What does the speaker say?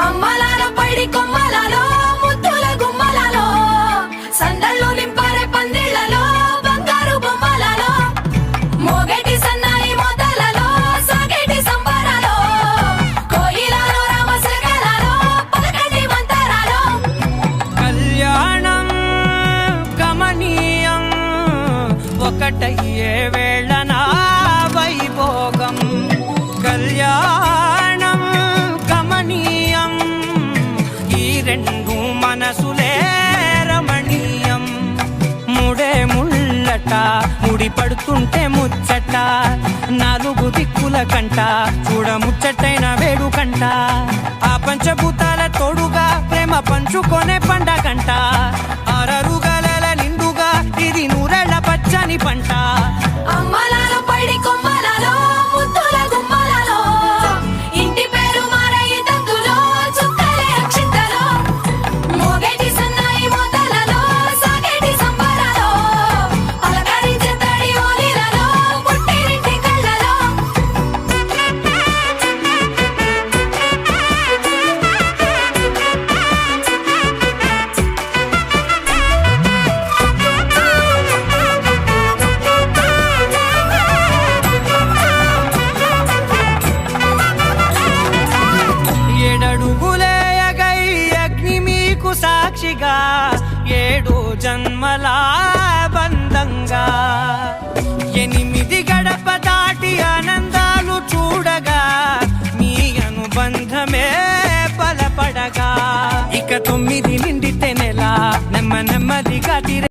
అమ్మలాలో పైడి కొమ్మలలో ముద్దుల గుమ్మలలో సందళ్ళు నింపారే పందిళ్లలో బంగారు బొమ్మలలో మోగేటి సన్నాయి మోతలలో సాగేటి సంబరాలో కోయిలలో రామశకలలో పలకటి మంతరాలో కళ్యాణం గమనీయం ఒకటయ్యే వేళ నా వైభోగం కళ్యాణం గమనీయం ఈ రెండు మనసులే రమణీయం ముడే ముళ్ళట ముడి పడుతుంటే ముచ్చట నాలుగు దిక్కుల కంట చూడ ముచ్చటైన వేడుకంట ఆ పంచభూతాల తోడుగా ప్రేమ పంచుకొనే పండగంట ఆరరుగల నిండుగా ఇది నూరెళ్ళ పచ్చని పంట